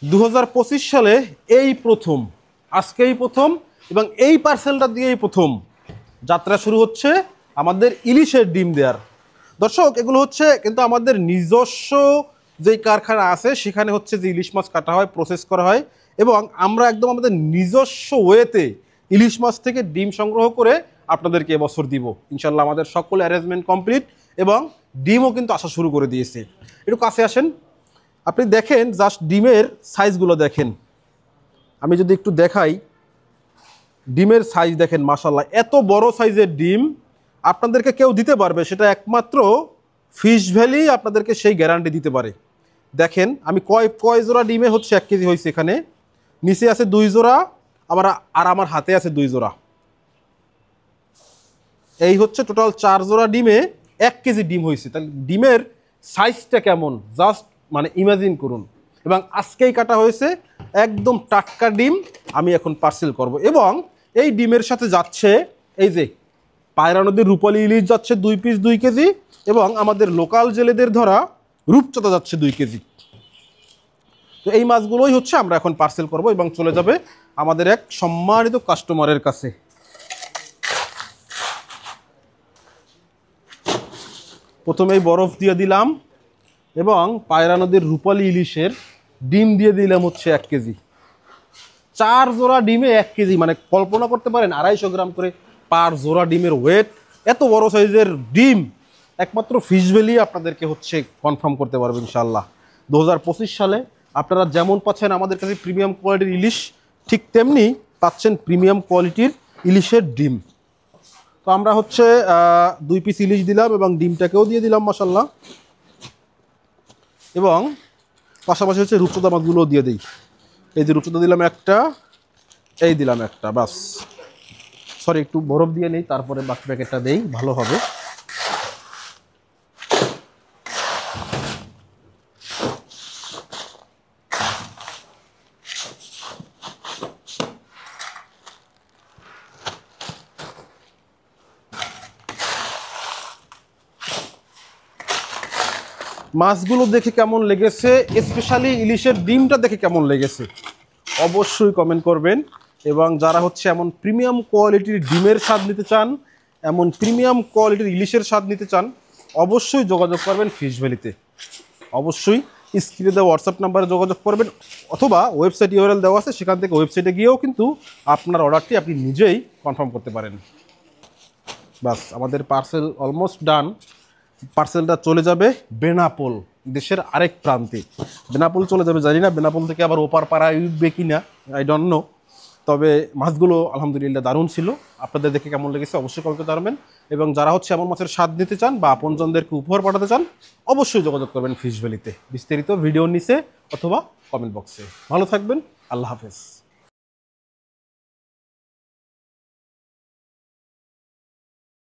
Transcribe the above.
2025 সালে এই প্রথম, আজকেই প্রথম এবং এই পার্সেলটা দিয়েই প্রথম যাত্রা শুরু হচ্ছে আমাদের ইলিশের ডিম দেওয়ার। দর্শক, এগুলো হচ্ছে কিন্তু আমাদের নিজস্ব যেই কারখানা আছে সেখানে হচ্ছে যে ইলিশ মাছ কাটা হয়, প্রসেস করা হয় এবং আমরা একদম আমাদের নিজস্ব ওয়েতে ইলিশ মাছ থেকে ডিম সংগ্রহ করে আপনাদেরকে এবছর দিব ইনশাল্লাহ। আমাদের সকল অ্যারেঞ্জমেন্ট কমপ্লিট এবং ডিমও কিন্তু আসা শুরু করে দিয়েছে। একটু কাছে আসেন, আপনি দেখেন জাস্ট ডিমের সাইজগুলো দেখেন। আমি যদি একটু দেখাই, ডিমের সাইজ দেখেন, মাশাআল্লাহ এত বড় সাইজের ডিম আপনাদেরকে কেউ দিতে পারবে সেটা একমাত্র ফিশ ভ্যালি আপনাদেরকে সেই গ্যারান্টি দিতে পারে। দেখেন আমি কয় জোড়া ডিমে হচ্ছে 1 কেজি হয়েছে। এখানে নিচে আছে 2 জোড়া, আমার হাতে আছে 2 জোড়া। এই হচ্ছে টোটাল 4 জোড়া ডিমে 1 কেজি ডিম হয়েছে। তাহলে ডিমের সাইজটা কেমন জাস্ট মানে ইমাজিন করুন। এবং আজকেই কাটা হয়েছে একদম টাটকা ডিম আমি এখন পার্সেল করব। এবং এই ডিমের সাথে যাচ্ছে এই যে পায়রা নদীর রূপালী ইলিশ যাচ্ছে 2 পিস 2 কেজি এবং আমাদের লোকাল জেলেদের ধরা রূপচাঁদা যাচ্ছে 2 কেজি। তো এই মাছগুলোই হচ্ছে আমরা এখন পার্সেল করব এবং চলে যাবে আমাদের এক সম্মানিত কাস্টমারের কাছে। প্রথমেই বরফ দিয়ে দিলাম এবং পায়রা নদীর রূপালী ইলিশের ডিম দিয়ে দিলাম হচ্ছে 1 কেজি। 4 জোড়া ডিমে 1 কেজি, মানে কল্পনা করতে পারেন 250 গ্রাম করে পার জোড়া ডিমের ওয়েট। এত বড় সাইজের ডিম একমাত্র ফিশ ভ্যালি আপনাদেরকে হচ্ছে কনফার্ম করতে পারবে ইনশাআল্লাহ। 2025 সালে আপনারা যেমন পাচ্ছেন আমাদের কাছে প্রিমিয়াম কোয়ালিটির ইলিশ, ঠিক তেমনি পাচ্ছেন প্রিমিয়াম কোয়ালিটির ইলিশের ডিম। তো আমরা হচ্ছে 2 পিস ইলিশ দিলাম এবং ডিমটাকেও দিয়ে দিলাম মাশাআল্লাহ। এবং পাশাপাশি হচ্ছে রূপচাঁদা মাছগুলোও দিয়ে দিই। এই যে রূপচাঁদা দিলাম একটা, এই দিলাম একটা, বাস। সরি, একটু বরফ দিয়ে নেই তারপরে বাকি প্যাকেটটা দেই, ভালো হবে। মাছগুলো দেখে কেমন লেগেছে, স্পেশালি ইলিশের ডিমটা দেখে কেমন লেগেছে অবশ্যই কমেন্ট করবেন। এবং যারা হচ্ছে এমন প্রিমিয়াম কোয়ালিটির ডিমের স্বাদ নিতে চান, এমন প্রিমিয়াম কোয়ালিটির ইলিশের স্বাদ নিতে চান, অবশ্যই যোগাযোগ করবেন ফিশ ভ্যালিতে। অবশ্যই স্ক্রিনে দেওয়া হোয়াটসঅ্যাপ নাম্বারে যোগাযোগ করবেন অথবা ওয়েবসাইট ইউআরএল দেওয়া আছে, সেখান থেকে ওয়েবসাইটে গিয়েও কিন্তু আপনার অর্ডারটি আপনি নিজেই কনফার্ম করতে পারেন। বাস, আমাদের পার্সেল অলমোস্ট ডান। পার্সেলটা চলে যাবে বেনাপোল, দেশের আরেক প্রান্তে। বেনাপোল চলে যাবে, জানি না বেনাপোল থেকে আবার ওপার পাড়ায় উঠবে কি না, আই ডোন্ট নো। তবে মাছগুলো আলহামদুলিল্লাহ দারুণ ছিল। আপনাদের দেখে কেমন লেগেছে অবশ্যই কমেন্ট করতে পারবেন। এবং যারা হচ্ছে এমন মাছের স্বাদ নিতে চান বা আপনজনদেরকে উপহার পাঠাতে চান, অবশ্যই যোগাযোগ করবেন ফিশ ভ্যালিতে। বিস্তারিত ভিডিওর নিচে অথবা কমেন্ট বক্সে। ভালো থাকবেন, আল্লাহ হাফেজ।